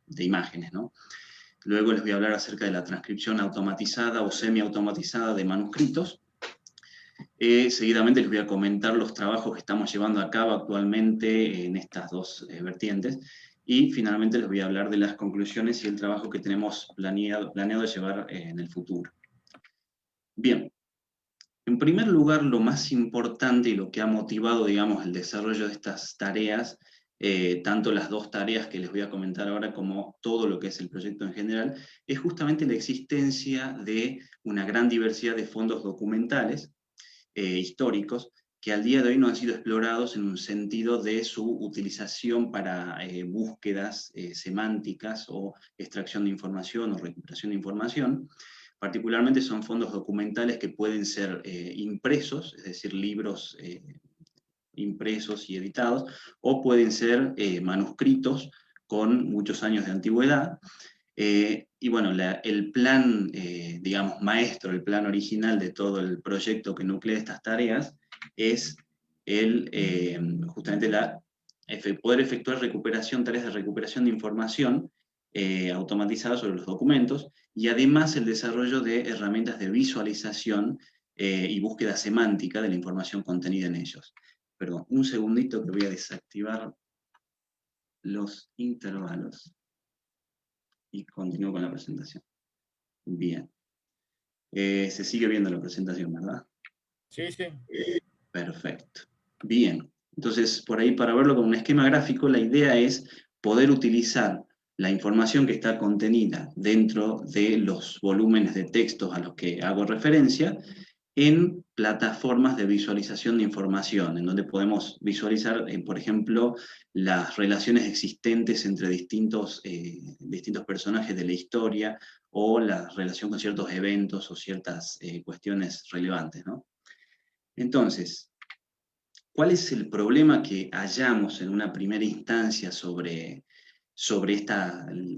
de imágenes, ¿no? Luego les voy a hablar acerca de la transcripción automatizada o semiautomatizada de manuscritos. Seguidamente les voy a comentar los trabajos que estamos llevando a cabo actualmente en estas dos vertientes. Y finalmente les voy a hablar de las conclusiones y el trabajo que tenemos planeado llevar en el futuro. Bien, en primer lugar, lo más importante y lo que ha motivado, digamos, el desarrollo de estas tareas, tanto las dos tareas que les voy a comentar ahora como todo lo que es el proyecto en general, es justamente la existencia de una gran diversidad de fondos documentales históricos que al día de hoy no han sido explorados en un sentido de su utilización para búsquedas semánticas o extracción de información o recuperación de información. Particularmente son fondos documentales que pueden ser impresos, es decir, libros impresos y editados, o pueden ser manuscritos con muchos años de antigüedad. Y bueno, el plan, digamos, maestro, el plan original de todo el proyecto que nuclea estas tareas es justamente poder efectuar tareas de recuperación de información automatizadas sobre los documentos, y además el desarrollo de herramientas de visualización y búsqueda semántica de la información contenida en ellos. Perdón, un segundito que voy a desactivar los intervalos y continúo con la presentación. Bien. Se sigue viendo la presentación, ¿verdad? Sí, sí. Perfecto. Bien. Entonces, por ahí, para verlo con un esquema gráfico, la idea es poder utilizar la información que está contenida dentro de los volúmenes de textos a los que hago referencia en plataformas de visualización de información, en donde podemos visualizar, por ejemplo, las relaciones existentes entre distintos personajes de la historia, o la relación con ciertos eventos o ciertas cuestiones relevantes, ¿no? Entonces, ¿cuál es el problema que hallamos en una primera instancia sobre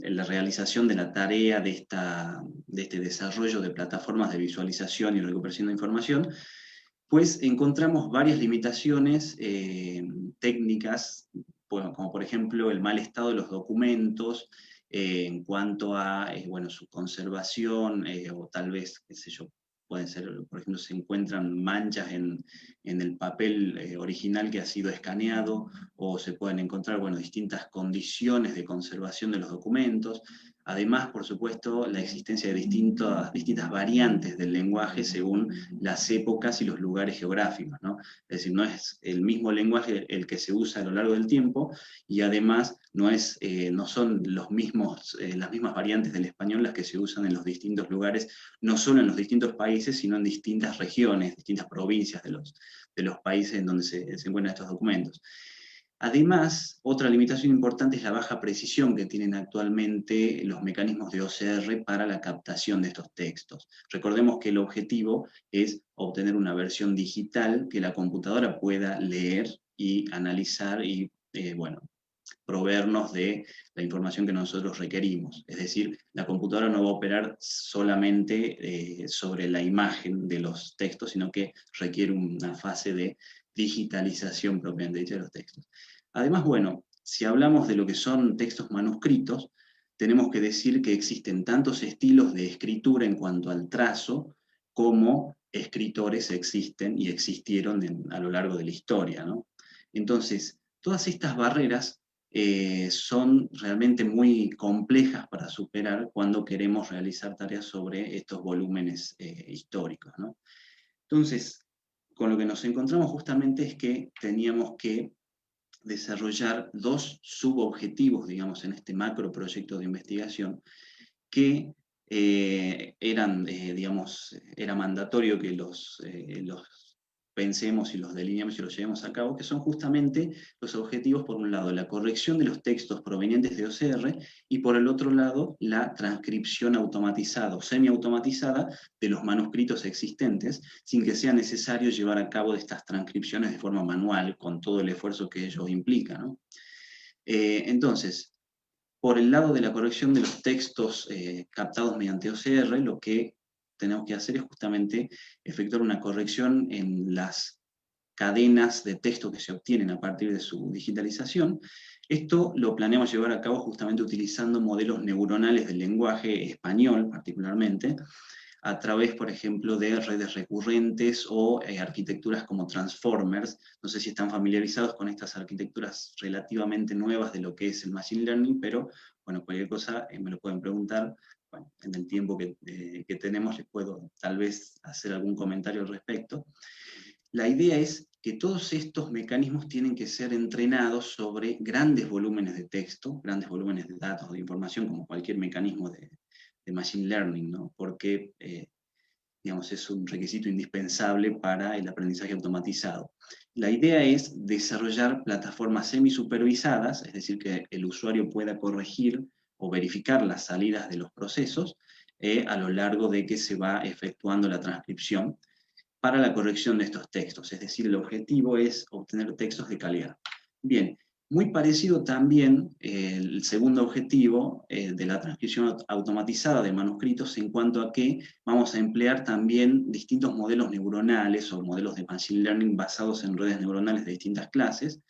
la realización de la tarea de este desarrollo de plataformas de visualización y recuperación de información? Pues encontramos varias limitaciones técnicas, como por ejemplo el mal estado de los documentos, en cuanto a bueno, su conservación, o tal vez, qué sé yo, pueden ser, por ejemplo, se encuentran manchas en el papel original que ha sido escaneado, o se pueden encontrar, bueno, distintas condiciones de conservación de los documentos. Además, por supuesto, la existencia de distintas variantes del lenguaje según las épocas y los lugares geográficos, ¿no? Es decir, no es el mismo lenguaje el que se usa a lo largo del tiempo, y además no son las mismas variantes del español las que se usan en los distintos lugares, no solo en los distintos países, sino en distintas regiones, distintas provincias de los países en donde se encuentran estos documentos. Además, otra limitación importante es la baja precisión que tienen actualmente los mecanismos de OCR para la captación de estos textos. Recordemos que el objetivo es obtener una versión digital que la computadora pueda leer y analizar y, bueno, proveernos de la información que nosotros requerimos. Es decir, la computadora no va a operar solamente sobre la imagen de los textos, sino que requiere una fase de digitalización propiamente dicha de los textos. Además, bueno, si hablamos de lo que son textos manuscritos, tenemos que decir que existen tantos estilos de escritura en cuanto al trazo, como escritores existen y existieron a lo largo de la historia, ¿no? Entonces, todas estas barreras son realmente muy complejas para superar cuando queremos realizar tareas sobre estos volúmenes históricos, ¿no? Entonces, con lo que nos encontramos justamente es que teníamos que desarrollar dos subobjetivos, digamos, en este macro proyecto de investigación, que digamos, era mandatorio que los pensemos y los delineemos y los llevemos a cabo, que son justamente los objetivos, por un lado, la corrección de los textos provenientes de OCR, y por el otro lado, la transcripción automatizada o semiautomatizada de los manuscritos existentes, sin que sea necesario llevar a cabo estas transcripciones de forma manual, con todo el esfuerzo que ello implica, ¿no? Entonces, por el lado de la corrección de los textos captados mediante OCR, lo que tenemos que hacer es justamente efectuar una corrección en las cadenas de texto que se obtienen a partir de su digitalización, Esto lo planeamos llevar a cabo justamente utilizando modelos neuronales del lenguaje español, particularmente, a través, por ejemplo, de redes recurrentes o arquitecturas como transformers. No sé si están familiarizados con estas arquitecturas relativamente nuevas de lo que es el Machine Learning, pero bueno, cualquier cosa me lo pueden preguntar. Bueno, en el tiempo que tenemos les puedo tal vez hacer algún comentario al respecto. La idea es que todos estos mecanismos tienen que ser entrenados sobre grandes volúmenes de texto, grandes volúmenes de datos, de información, como cualquier mecanismo de Machine Learning, ¿no? Porque digamos, es un requisito indispensable para el aprendizaje automatizado. La idea es desarrollar plataformas semisupervisadas, es decir, que el usuario pueda corregir o verificar las salidas de los procesos a lo largo de que se va efectuando la transcripción para la corrección de estos textos, es decir, el objetivo es obtener textos de calidad. Bien, muy parecido también el segundo objetivo de la transcripción automatizada de manuscritos en cuanto a que vamos a emplear también distintos modelos neuronales o modelos de Machine Learning basados en redes neuronales de distintas clases,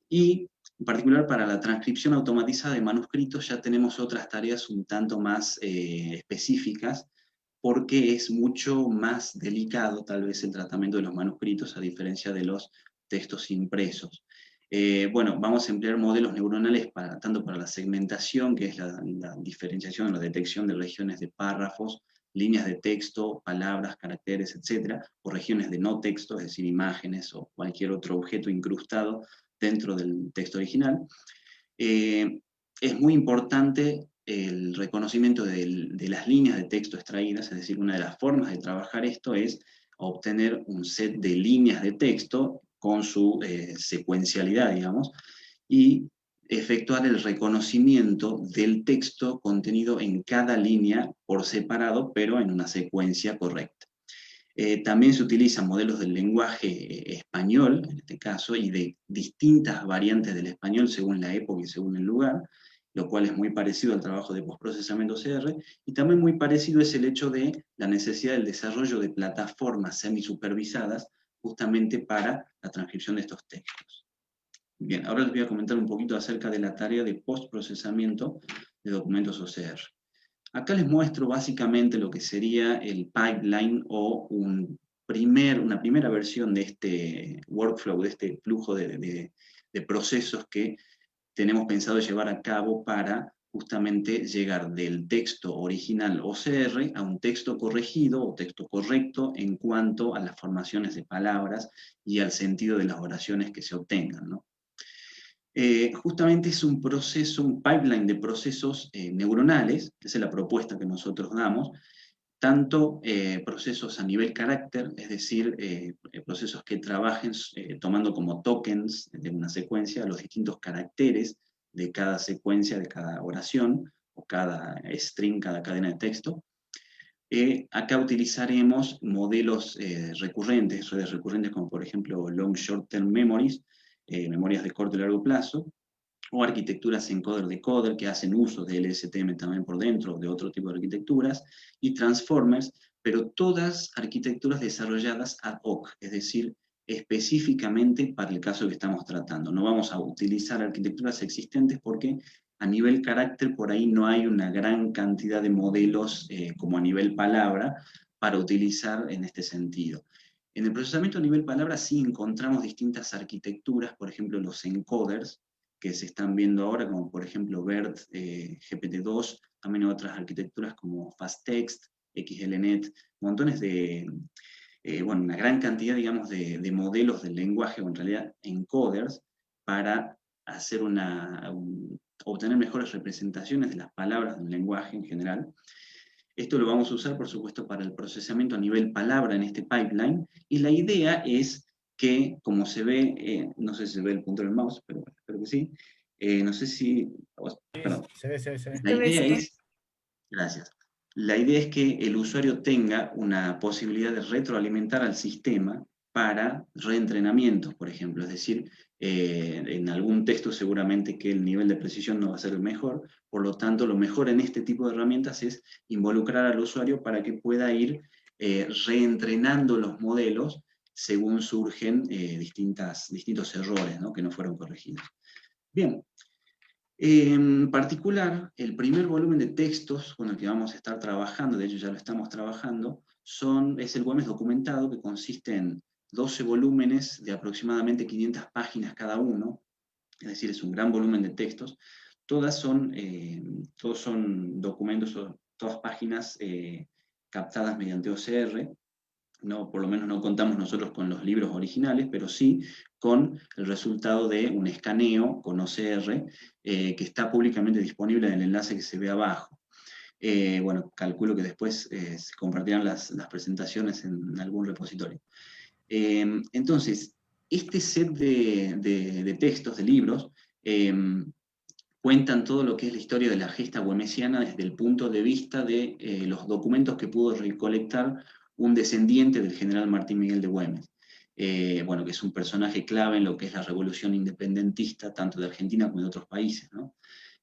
y en particular para la transcripción automatizada de manuscritos ya tenemos otras tareas un tanto más específicas, porque es mucho más delicado tal vez el tratamiento de los manuscritos a diferencia de los textos impresos. Bueno, vamos a emplear modelos neuronales tanto para la segmentación, que es la diferenciación, la detección de regiones de párrafos, líneas de texto, palabras, caracteres, etcétera, o regiones de no texto, es decir, imágenes o cualquier otro objeto incrustado dentro del texto original. Es muy importante el reconocimiento de las líneas de texto extraídas, es decir, una de las formas de trabajar esto es obtener un set de líneas de texto con su secuencialidad, digamos, y efectuar el reconocimiento del texto contenido en cada línea por separado, pero en una secuencia correcta. También se utilizan modelos del lenguaje español, en este caso, y de distintas variantes del español según la época y según el lugar, lo cual es muy parecido al trabajo de postprocesamiento CR, y también muy parecido es el hecho de la necesidad del desarrollo de plataformas semisupervisadas justamente para la transcripción de estos textos. Bien, ahora les voy a comentar un poquito acerca de la tarea de postprocesamiento de documentos OCR. Acá les muestro básicamente lo que sería el pipeline o una primera versión de este workflow, de este flujo de procesos que tenemos pensado llevar a cabo para justamente llegar del texto original OCR a un texto corregido o texto correcto en cuanto a las formaciones de palabras y al sentido de las oraciones que se obtengan, ¿no? Justamente es un proceso, un pipeline de procesos neuronales, esa es la propuesta que nosotros damos, tanto procesos a nivel carácter, es decir, procesos que trabajen tomando como tokens de una secuencia los distintos caracteres de cada secuencia, de cada oración, o cada string, cada cadena de texto. Acá utilizaremos modelos recurrentes, redes recurrentes como por ejemplo Long Short Term Memories, memorias de corto y largo plazo, o arquitecturas encoder-decoder que hacen uso de LSTM también por dentro, de otro tipo de arquitecturas, y transformers, pero todas arquitecturas desarrolladas ad hoc, es decir, específicamente para el caso que estamos tratando. No vamos a utilizar arquitecturas existentes porque a nivel carácter por ahí no hay una gran cantidad de modelos como a nivel palabra para utilizar en este sentido. En el procesamiento a nivel palabra sí encontramos distintas arquitecturas, por ejemplo los encoders, que se están viendo ahora, como por ejemplo BERT, GPT-2, también otras arquitecturas como FastText, XLNet, montones de, bueno, una gran cantidad, digamos, de modelos del lenguaje, o en realidad encoders, para hacer obtener mejores representaciones de las palabras del lenguaje en general. Esto lo vamos a usar, por supuesto, para el procesamiento a nivel palabra en este pipeline, y la idea es que, como se ve, no sé si se ve el punto del mouse, pero espero que sí, no sé si, perdón, Se ve, se ve, se ve. la idea es, gracias, la idea es que el usuario tenga una posibilidad de retroalimentar al sistema para reentrenamientos, por ejemplo, es decir, en algún texto seguramente que el nivel de precisión no va a ser el mejor, por lo tanto, lo mejor en este tipo de herramientas es involucrar al usuario para que pueda ir reentrenando los modelos según surgen distintos errores, ¿no?, que no fueron corregidos. Bien, En particular, el primer volumen de textos con el que vamos a estar trabajando, de hecho ya lo estamos trabajando, es el Güemes documentado, que consiste en 12 volúmenes de aproximadamente 500 páginas cada uno, es decir, es un gran volumen de textos. Todos son documentos, todas páginas captadas mediante OCR. No, por lo menos no contamos nosotros con los libros originales, pero sí con el resultado de un escaneo con OCR que está públicamente disponible en el enlace que se ve abajo. Bueno, calculo que después se compartirán las presentaciones en algún repositorio. Entonces, este set de textos, de libros, cuentan todo lo que es la historia de la gesta güemesiana desde el punto de vista de los documentos que pudo recolectar un descendiente del general Martín Miguel de Güemes. Bueno, que es un personaje clave en lo que es la revolución independentista, tanto de Argentina como de otros países, ¿no?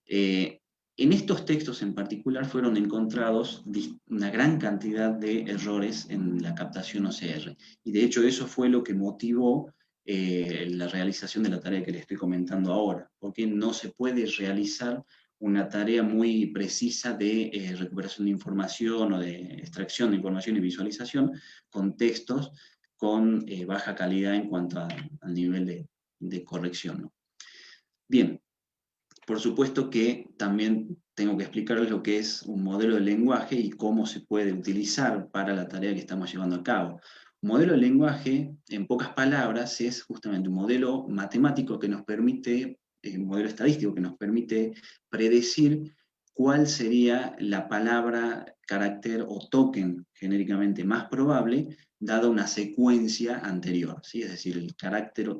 En estos textos en particular fueron encontrados una gran cantidad de errores en la captación OCR, y de hecho eso fue lo que motivó la realización de la tarea que les estoy comentando ahora, porque no se puede realizar una tarea muy precisa de recuperación de información o de extracción de información y visualización con textos con baja calidad en cuanto al nivel de corrección, ¿no? Bien, por supuesto que también tengo que explicarles lo que es un modelo de lenguaje y cómo se puede utilizar para la tarea que estamos llevando a cabo. Un modelo de lenguaje, en pocas palabras, es justamente un modelo matemático que nos permite, un modelo estadístico que nos permite predecir cuál sería la palabra, carácter o token genéricamente más probable dada una secuencia anterior, ¿sí? Es decir, el carácter,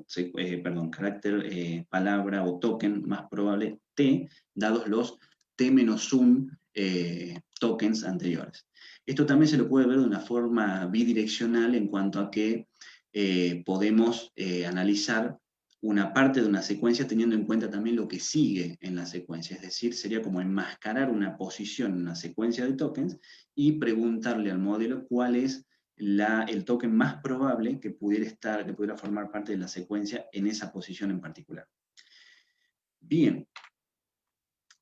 palabra o token más probable T, dados los T-1 tokens anteriores. Esto también se lo puede ver de una forma bidireccional en cuanto a que podemos analizar una parte de una secuencia teniendo en cuenta también lo que sigue en la secuencia, es decir, sería como enmascarar una posición en una secuencia de tokens y preguntarle al modelo cuál es el token más probable que pudiera formar parte de la secuencia en esa posición en particular. Bien,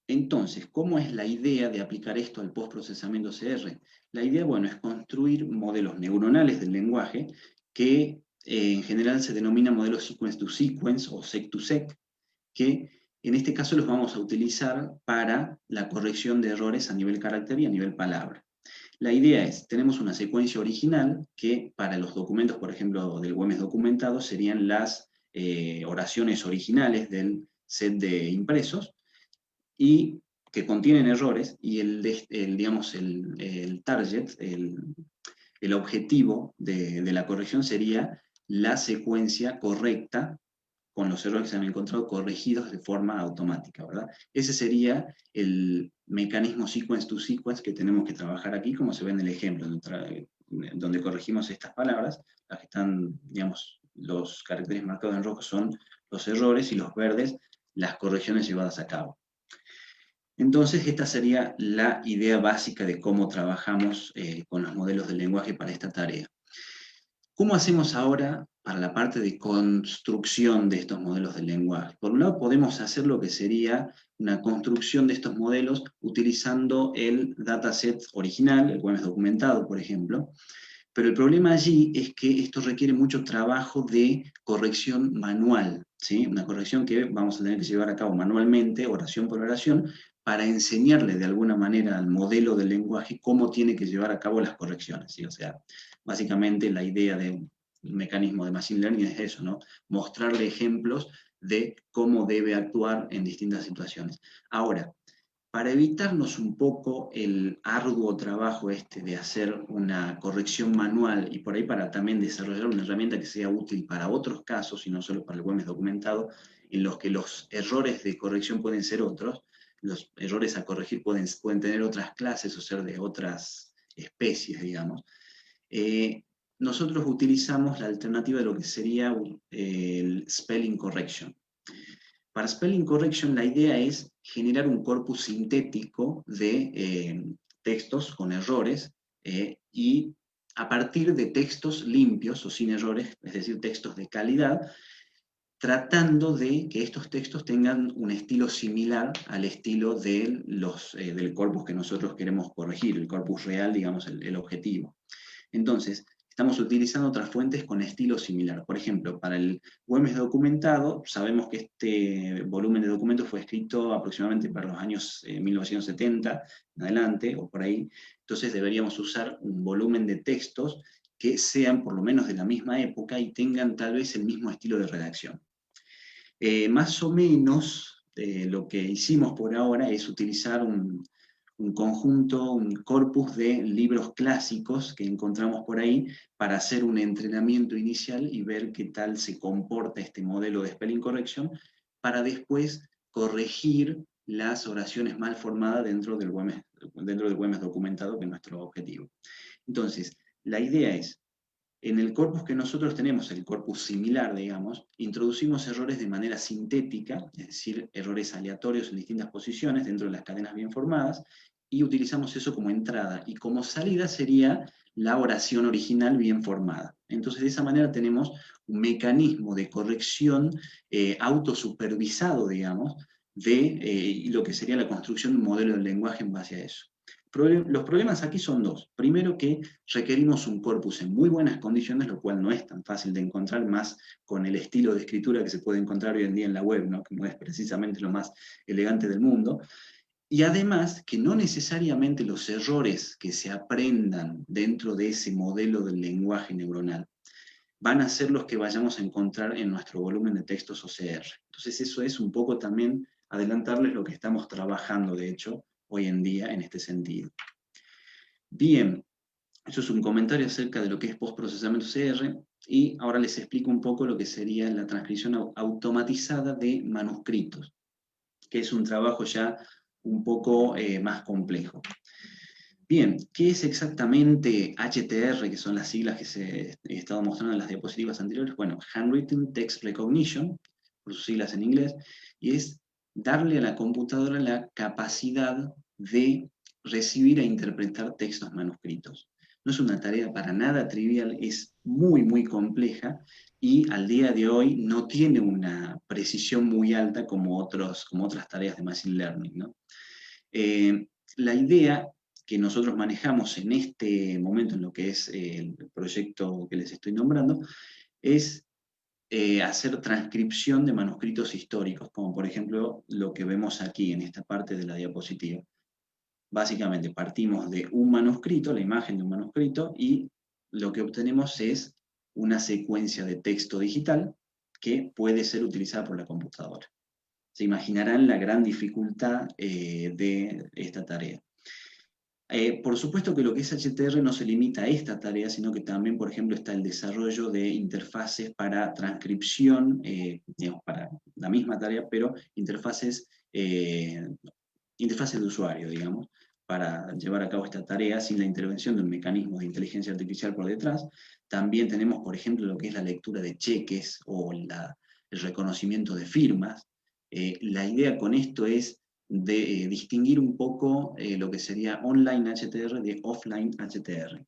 entonces, ¿cómo es la idea de aplicar esto al postprocesamiento OCR? La idea, bueno, es construir modelos neuronales del lenguaje que en general se denominan modelos sequence-to-sequence o sec-to-sec, que en este caso los vamos a utilizar para la corrección de errores a nivel carácter y a nivel palabra. La idea es, tenemos una secuencia original que para los documentos, por ejemplo, del Güemes documentado, serían las oraciones originales del set de impresos y que contienen errores, y digamos, el target, el objetivo de la corrección sería la secuencia correcta con los errores que se han encontrado corregidos de forma automática, ¿verdad? Ese sería el mecanismo sequence to sequence que tenemos que trabajar aquí, como se ve en el ejemplo, donde corregimos estas palabras. Las que están, digamos, los caracteres marcados en rojo son los errores y los verdes las correcciones llevadas a cabo. Entonces, esta sería la idea básica de cómo trabajamos con los modelos de lenguaje para esta tarea. ¿Cómo hacemos ahora para la parte de construcción de estos modelos de lenguaje? Por un lado, podemos hacer lo que sería una construcción de estos modelos utilizando el dataset original, el Güemes documentado, por ejemplo, pero el problema allí es que esto requiere mucho trabajo de corrección manual, ¿sí? Una corrección que vamos a tener que llevar a cabo manualmente, oración por oración, para enseñarle de alguna manera al modelo del lenguaje cómo tiene que llevar a cabo las correcciones, ¿sí? O sea, básicamente la idea de un mecanismo de Machine Learning es eso, ¿no? Mostrarle ejemplos de cómo debe actuar en distintas situaciones. Ahora, para evitarnos un poco el arduo trabajo de hacer una corrección manual y por ahí para también desarrollar una herramienta que sea útil para otros casos y no solo para el Güemes documentado, en los que los errores de corrección pueden ser otros, los errores a corregir pueden tener otras clases o ser de otras especies, digamos. Nosotros utilizamos la alternativa de lo que sería el spelling correction. Para spelling correction la idea es generar un corpus sintético de textos con errores y a partir de textos limpios o sin errores, es decir, textos de calidad, tratando de que estos textos tengan un estilo similar al estilo del corpus que nosotros queremos corregir, el corpus real, digamos, el objetivo. Entonces, estamos utilizando otras fuentes con estilo similar. Por ejemplo, para el WebMes documentado, sabemos que este volumen de documentos fue escrito aproximadamente para los años 1970 en adelante, o por ahí. Entonces deberíamos usar un volumen de textos que sean por lo menos de la misma época y tengan tal vez el mismo estilo de redacción. Más o menos lo que hicimos por ahora es utilizar un conjunto, un corpus de libros clásicos que encontramos por ahí para hacer un entrenamiento inicial y ver qué tal se comporta este modelo de spelling correction para después corregir las oraciones mal formadas dentro del WebMes documentado, que es nuestro objetivo. Entonces, la idea es, en el corpus que nosotros tenemos, el corpus similar, digamos, introducimos errores de manera sintética, es decir, errores aleatorios en distintas posiciones dentro de las cadenas bien formadas, y utilizamos eso como entrada, y como salida sería la oración original bien formada. Entonces, de esa manera tenemos un mecanismo de corrección autosupervisado, digamos, de lo que sería la construcción de un modelo del lenguaje en base a eso. Los problemas aquí son dos. Primero, que requerimos un corpus en muy buenas condiciones, lo cual no es tan fácil de encontrar, más con el estilo de escritura que se puede encontrar hoy en día en la web, ¿no? Que no es precisamente lo más elegante del mundo. Y además, que no necesariamente los errores que se aprendan dentro de ese modelo del lenguaje neuronal van a ser los que vayamos a encontrar en nuestro volumen de textos OCR. Entonces eso es un poco también adelantarles lo que estamos trabajando, de hecho, hoy en día en este sentido. Bien, eso es un comentario acerca de lo que es postprocesamiento OCR, y ahora les explico un poco lo que sería la transcripción automatizada de manuscritos, que es un trabajo ya un poco más complejo. Bien, ¿qué es exactamente HTR, que son las siglas que he estado mostrando en las diapositivas anteriores? Bueno, Handwritten Text Recognition, por sus siglas en inglés, y es darle a la computadora la capacidad de recibir e interpretar textos manuscritos. No es una tarea para nada trivial, es muy, muy compleja, y al día de hoy no tiene una precisión muy alta como otras tareas de Machine Learning, ¿no? La idea que nosotros manejamos en este momento, en lo que es el proyecto que les estoy nombrando, es hacer transcripción de manuscritos históricos, como por ejemplo lo que vemos aquí en esta parte de la diapositiva. Básicamente partimos de un manuscrito, la imagen de un manuscrito, y lo que obtenemos es una secuencia de texto digital que puede ser utilizada por la computadora. Se imaginarán la gran dificultad de esta tarea. Por supuesto que lo que es HTR no se limita a esta tarea, sino que también, por ejemplo, está el desarrollo de interfaces para transcripción, digamos, para la misma tarea, pero interfaces de usuario, digamos, para llevar a cabo esta tarea sin la intervención de un mecanismo de inteligencia artificial por detrás. También tenemos, por ejemplo, lo que es la lectura de cheques o el reconocimiento de firmas. La idea con esto es de distinguir un poco lo que sería online HTR de offline HTR.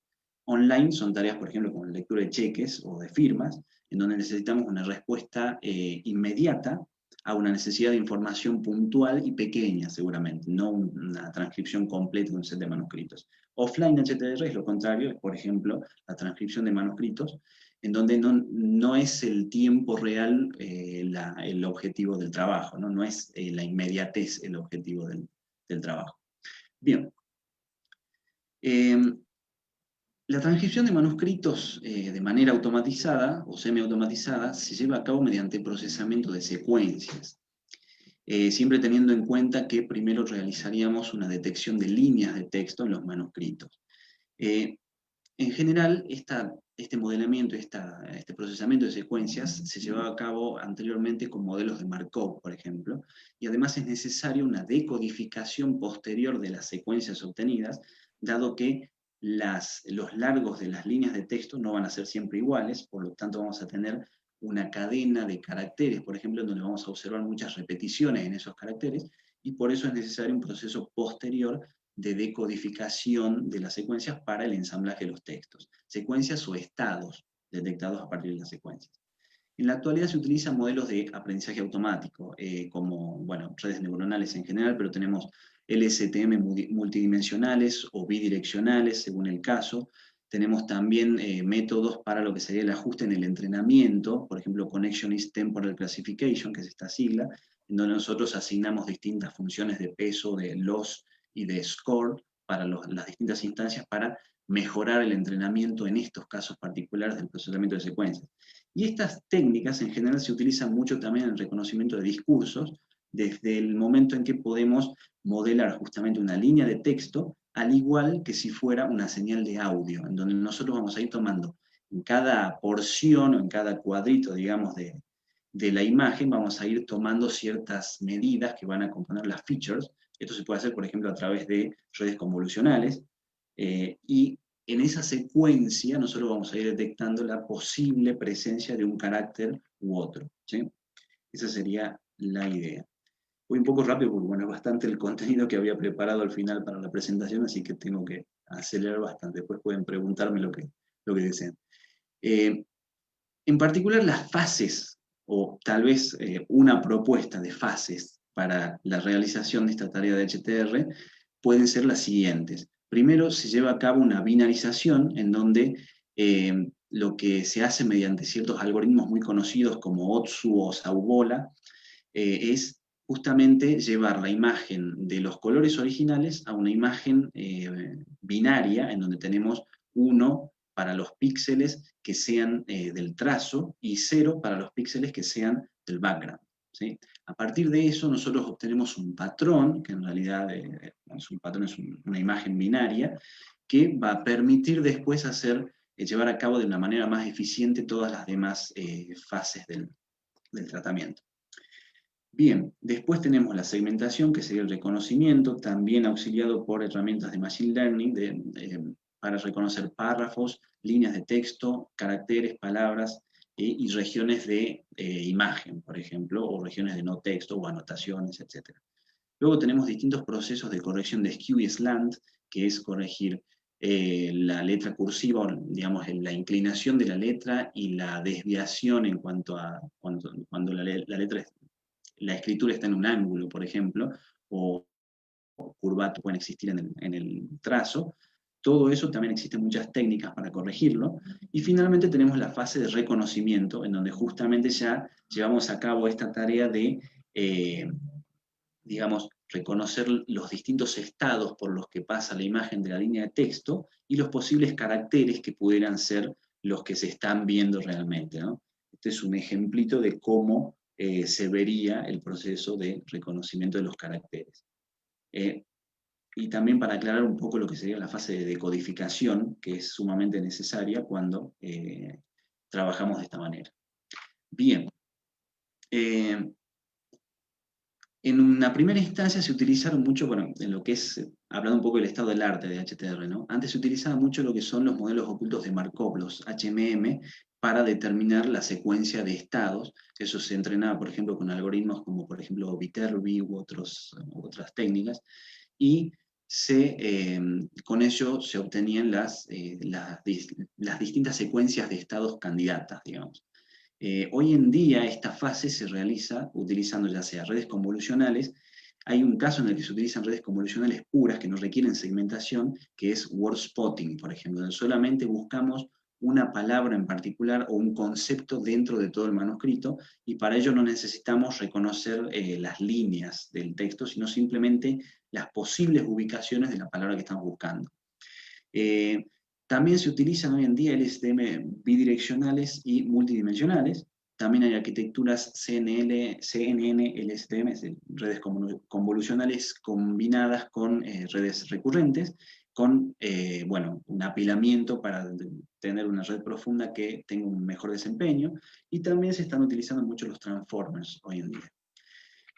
Online son tareas, por ejemplo, como la lectura de cheques o de firmas, en donde necesitamos una respuesta inmediata a una necesidad de información puntual y pequeña, seguramente, no una transcripción completa de un set de manuscritos. Offline HTR es lo contrario, es, por ejemplo, la transcripción de manuscritos, en donde no es el tiempo real el objetivo del trabajo, no es la inmediatez el objetivo del trabajo. Bien. La transcripción de manuscritos de manera automatizada o semiautomatizada se lleva a cabo mediante procesamiento de secuencias, siempre teniendo en cuenta que primero realizaríamos una detección de líneas de texto en los manuscritos. En general, este modelamiento, este procesamiento de secuencias se llevaba a cabo anteriormente con modelos de Markov, por ejemplo, y además es necesaria una decodificación posterior de las secuencias obtenidas, dado que los largos de las líneas de texto no van a ser siempre iguales, por lo tanto vamos a tener una cadena de caracteres, por ejemplo, donde vamos a observar muchas repeticiones en esos caracteres, y por eso es necesario un proceso posterior de decodificación de las secuencias para el ensamblaje de los textos. Secuencias o estados detectados a partir de las secuencias. En la actualidad se utilizan modelos de aprendizaje automático, como, bueno, redes neuronales en general, pero tenemos LSTM multidimensionales o bidireccionales, según el caso. Tenemos también métodos para lo que sería el ajuste en el entrenamiento, por ejemplo, Connectionist Temporal Classification, que es esta sigla, en donde nosotros asignamos distintas funciones de peso, de loss y de score para las distintas instancias para mejorar el entrenamiento en estos casos particulares del procesamiento de secuencias. Y estas técnicas en general se utilizan mucho también en el reconocimiento de discursos, desde el momento en que podemos modelar justamente una línea de texto, al igual que si fuera una señal de audio, en donde nosotros vamos a ir tomando en cada porción o en cada cuadrito, digamos, de la imagen, vamos a ir tomando ciertas medidas que van a componer las features. Esto se puede hacer, por ejemplo, a través de redes convolucionales, y en esa secuencia nosotros vamos a ir detectando la posible presencia de un carácter u otro, ¿sí? Esa sería la idea. Voy un poco rápido porque, bueno, es bastante el contenido que había preparado al final para la presentación, así que tengo que acelerar bastante. Después pueden preguntarme lo que deseen. En particular, las fases, o tal vez una propuesta de fases para la realización de esta tarea de HTR, pueden ser las siguientes. Primero, se lleva a cabo una binarización en donde lo que se hace mediante ciertos algoritmos muy conocidos como OTSU o Saubola es justamente llevar la imagen de los colores originales a una imagen binaria en donde tenemos 1 para los píxeles que sean del trazo y 0 para los píxeles que sean del background, ¿sí? A partir de eso nosotros obtenemos un patrón, que en realidad es un patrón, es una imagen binaria, que va a permitir después llevar a cabo de una manera más eficiente todas las demás fases del tratamiento. Bien, después tenemos la segmentación, que sería el reconocimiento, también auxiliado por herramientas de Machine Learning para reconocer párrafos, líneas de texto, caracteres, palabras y regiones de imagen, por ejemplo, o regiones de no texto o anotaciones, etc. Luego tenemos distintos procesos de corrección de skew y slant, que es corregir la letra cursiva, o, digamos, la inclinación de la letra y la desviación en cuanto a cuando la letra la escritura está en un ángulo, por ejemplo, o curvato pueden existir en el trazo. Todo eso también existen muchas técnicas para corregirlo. Y finalmente tenemos la fase de reconocimiento, en donde justamente ya llevamos a cabo esta tarea de, digamos, reconocer los distintos estados por los que pasa la imagen de la línea de texto y los posibles caracteres que pudieran ser los que se están viendo realmente, ¿no? Este es un ejemplito de cómo se vería el proceso de reconocimiento de los caracteres. Y también para aclarar un poco lo que sería la fase de decodificación, que es sumamente necesaria cuando trabajamos de esta manera. Bien. En una primera instancia se utilizaron mucho, bueno, en lo que es, hablando un poco del estado del arte de HTR, ¿no? Antes se utilizaba mucho lo que son los modelos ocultos de Markov, los HMM, para determinar la secuencia de estados. Eso se entrenaba, por ejemplo, con algoritmos como, por ejemplo, Viterbi u otras técnicas, y con ello se obtenían las distintas secuencias de estados candidatas, digamos. Hoy en día esta fase se realiza utilizando ya sea redes convolucionales. Hay un caso en el que se utilizan redes convolucionales puras que no requieren segmentación, que es word spotting, por ejemplo, donde solamente buscamos una palabra en particular o un concepto dentro de todo el manuscrito, y para ello no necesitamos reconocer las líneas del texto, sino simplemente las posibles ubicaciones de la palabra que estamos buscando. También se utilizan hoy en día LSTM bidireccionales y multidimensionales. También hay arquitecturas CNN, LSTM, redes convolucionales combinadas con redes recurrentes, con bueno, un apilamiento para tener una red profunda que tenga un mejor desempeño. Y también se están utilizando mucho los transformers hoy en día.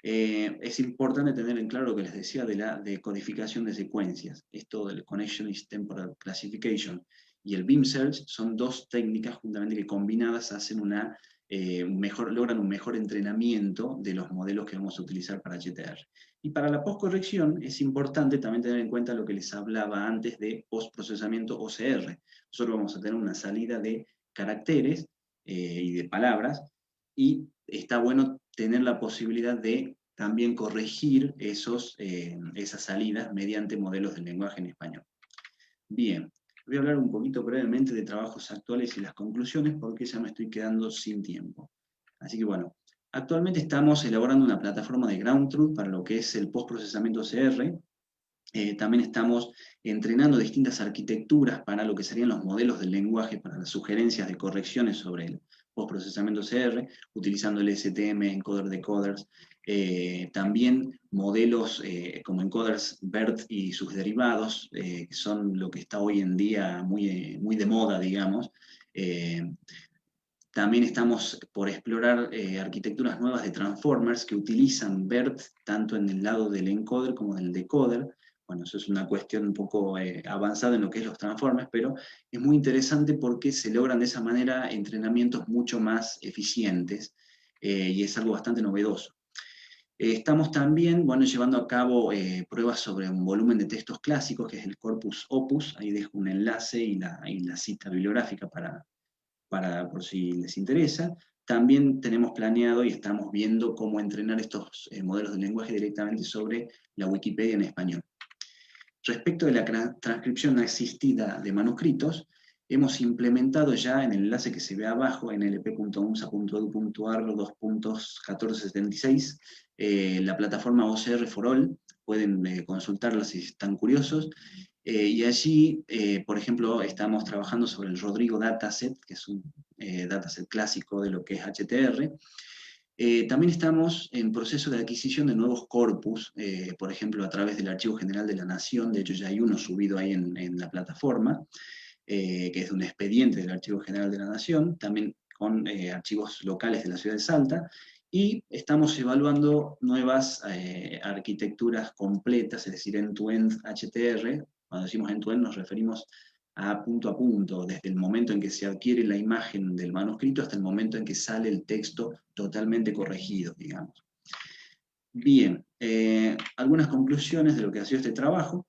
Es importante tener en claro lo que les decía de la decodificación de secuencias. Esto del Connectionist Temporal Classification y el Beam Search son dos técnicas juntamente que combinadas hacen logran un mejor entrenamiento de los modelos que vamos a utilizar para HTR. Y para la postcorrección es importante también tener en cuenta lo que les hablaba antes de postprocesamiento OCR. Nosotros vamos a tener una salida de caracteres y de palabras, y está bueno tener la posibilidad de también corregir esas salidas mediante modelos de lenguaje en español. Bien, voy a hablar un poquito brevemente de trabajos actuales y las conclusiones, porque ya me estoy quedando sin tiempo. Así que bueno, actualmente estamos elaborando una plataforma de ground truth para lo que es el postprocesamiento OCR. También estamos entrenando distintas arquitecturas para lo que serían los modelos del lenguaje, para las sugerencias de correcciones sobre el postprocesamiento OCR, utilizando el STM, encoder decoders, también modelos como encoders BERT y sus derivados, que son lo que está hoy en día muy de moda, digamos. También estamos por explorar arquitecturas nuevas de transformers que utilizan BERT tanto en el lado del encoder como del decoder. Bueno, eso es una cuestión un poco avanzada en lo que es los transformers, pero es muy interesante porque se logran de esa manera entrenamientos mucho más eficientes y es algo bastante novedoso. Estamos también, bueno, llevando a cabo pruebas sobre un volumen de textos clásicos, que es el Corpus Opus. Ahí dejo un enlace y la cita bibliográfica por si les interesa. También tenemos planeado y estamos viendo cómo entrenar estos modelos de lenguaje directamente sobre la Wikipedia en español. Respecto de la transcripción asistida de manuscritos, hemos implementado ya en el enlace que se ve abajo, en lp.unsa.edu.ar 2.1476, la plataforma OCR for All. Pueden consultarla si están curiosos. Y allí, por ejemplo, estamos trabajando sobre el Rodrigo Dataset, que es un dataset clásico de lo que es HTR. También estamos en proceso de adquisición de nuevos corpus, por ejemplo, a través del Archivo General de la Nación. De hecho, ya hay uno subido ahí en la plataforma, que es de un expediente del Archivo General de la Nación, también con archivos locales de la ciudad de Salta, y estamos evaluando nuevas arquitecturas completas, es decir, end-to-end HTR. Cuando decimos end-to-end nos referimos a punto, desde el momento en que se adquiere la imagen del manuscrito hasta el momento en que sale el texto totalmente corregido, digamos. Bien, algunas conclusiones de lo que ha sido este trabajo.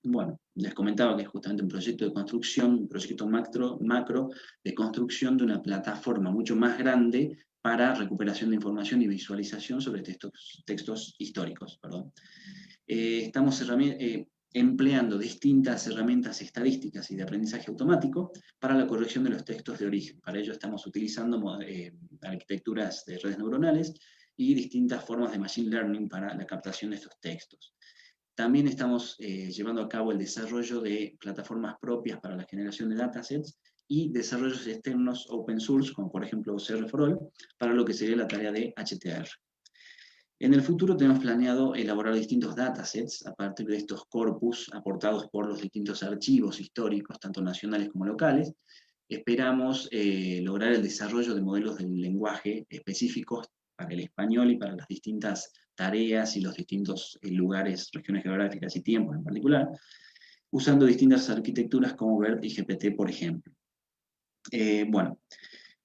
Bueno, les comentaba que es justamente un proyecto de construcción, un proyecto macro de construcción de una plataforma mucho más grande para recuperación de información y visualización sobre textos históricos. Perdón. Estamos empleando distintas herramientas estadísticas y de aprendizaje automático para la corrección de los textos de origen. Para ello estamos utilizando arquitecturas de redes neuronales y distintas formas de machine learning para la captación de estos textos. También estamos llevando a cabo el desarrollo de plataformas propias para la generación de datasets y desarrollos externos open source, como por ejemplo OCR for All, para lo que sería la tarea de HTR. En el futuro tenemos planeado elaborar distintos datasets a partir de estos corpus aportados por los distintos archivos históricos, tanto nacionales como locales. Esperamos lograr el desarrollo de modelos del lenguaje específicos para el español y para las distintas tareas y los distintos lugares, regiones geográficas y tiempos en particular, usando distintas arquitecturas como BERT y GPT, por ejemplo. Bueno,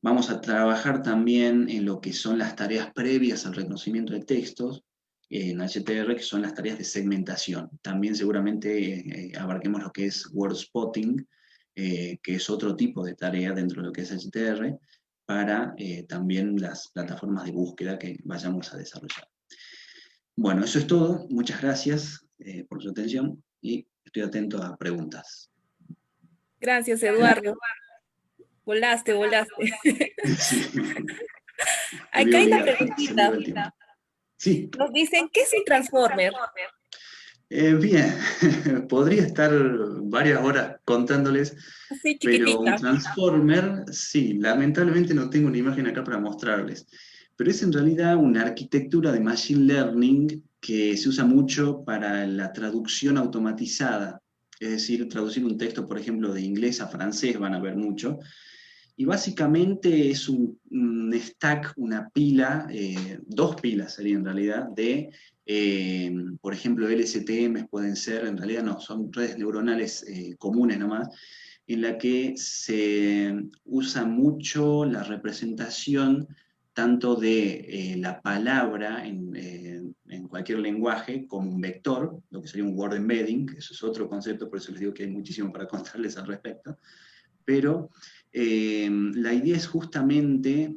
vamos a trabajar también en lo que son las tareas previas al reconocimiento de textos en HTR, que son las tareas de segmentación. También seguramente abarquemos lo que es word spotting, que es otro tipo de tarea dentro de lo que es HTR, para también las plataformas de búsqueda que vayamos a desarrollar. Bueno, eso es todo. Muchas gracias por su atención y estoy atento a preguntas. Gracias, Eduardo. Volaste. Sí. Acá hay una preguntita. Sí. Nos dicen, ¿qué es un transformer? Bien, podría estar varias horas contándoles, Así pero un chiquitita. transformer, sí, lamentablemente no tengo una imagen acá para mostrarles, pero es en realidad una arquitectura de machine learning que se usa mucho para la traducción automatizada, es decir, traducir un texto, por ejemplo, de inglés a francés, van a ver mucho, y básicamente es un stack, una pila, dos pilas sería en realidad, por ejemplo, LSTM pueden ser, en realidad no, son redes neuronales comunes nomás, en la que se usa mucho la representación tanto de la palabra en cualquier lenguaje como un vector, lo que sería un word embedding, eso es otro concepto, por eso les digo que hay muchísimo para contarles al respecto, pero la idea es justamente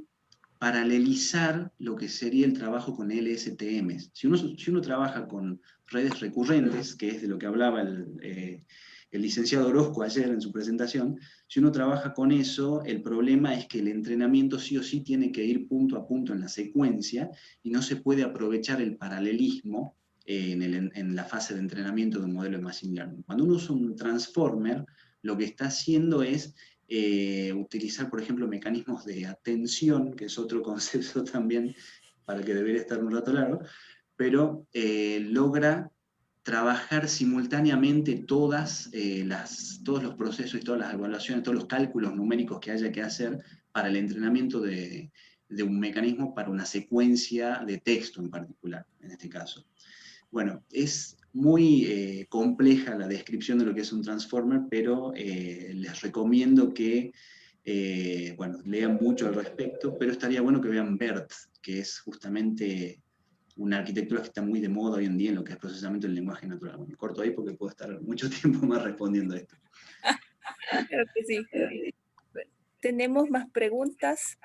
paralelizar lo que sería el trabajo con LSTMs. Si uno trabaja con redes recurrentes, que es de lo que hablaba el licenciado Orozco ayer en su presentación, si uno trabaja con eso, el problema es que el entrenamiento sí o sí tiene que ir punto a punto en la secuencia y no se puede aprovechar el paralelismo en la fase de entrenamiento de un modelo de Machine Learning. Cuando uno usa un transformer, lo que está haciendo es utilizar, por ejemplo, mecanismos de atención, que es otro concepto también para el que debería estar un rato largo, pero logra trabajar simultáneamente todos los procesos y todas las evaluaciones, todos los cálculos numéricos que haya que hacer para el entrenamiento de un mecanismo para una secuencia de texto en particular, en este caso. Bueno, es muy compleja la descripción de lo que es un transformer, pero les recomiendo que bueno, lean mucho al respecto, pero estaría bueno que vean BERT, que es justamente una arquitectura que está muy de moda hoy en día en lo que es procesamiento del lenguaje natural. Bueno, corto ahí porque puedo estar mucho tiempo más respondiendo a esto. Claro que sí. ¿Tenemos más preguntas?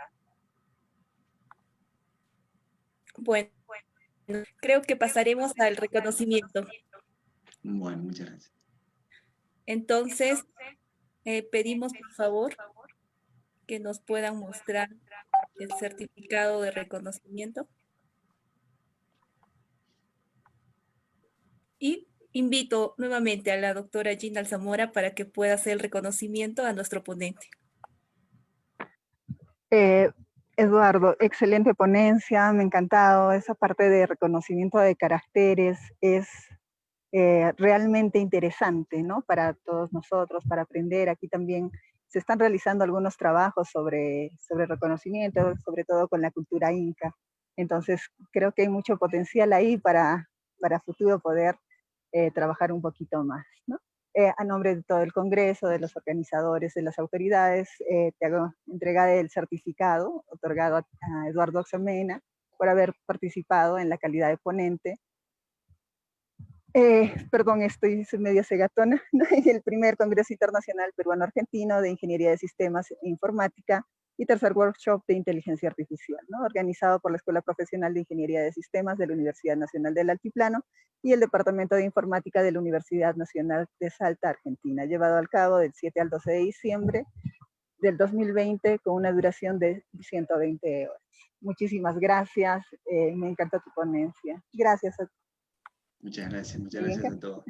Bueno, creo que pasaremos al reconocimiento. Bueno, muchas gracias. Entonces, pedimos por favor que nos puedan mostrar el certificado de reconocimiento. Y invito nuevamente a la doctora Gina Alzamora para que pueda hacer el reconocimiento a nuestro ponente. Eduardo, excelente ponencia, me ha encantado. Esa parte de reconocimiento de caracteres es realmente interesante, ¿no? Para todos nosotros, para aprender. Aquí también se están realizando algunos trabajos sobre reconocimiento, sobre todo con la cultura inca. Entonces, creo que hay mucho potencial ahí para futuro poder trabajar un poquito más, ¿no? A nombre de todo el Congreso, de los organizadores, de las autoridades, te hago entrega del certificado otorgado a Eduardo Oxamena por haber participado en la calidad de ponente. Perdón, soy medio cegatona, ¿no? El primer Congreso Internacional Peruano-Argentino de Ingeniería de Sistemas e Informática y tercer workshop de Inteligencia Artificial, ¿no? Organizado por la Escuela Profesional de Ingeniería de Sistemas de la Universidad Nacional del Altiplano y el Departamento de Informática de la Universidad Nacional de Salta, Argentina, llevado al cabo del 7 al 12 de diciembre del 2020 con una duración de 120 horas. Muchísimas gracias, me encanta tu ponencia. Gracias a muchas gracias a todos.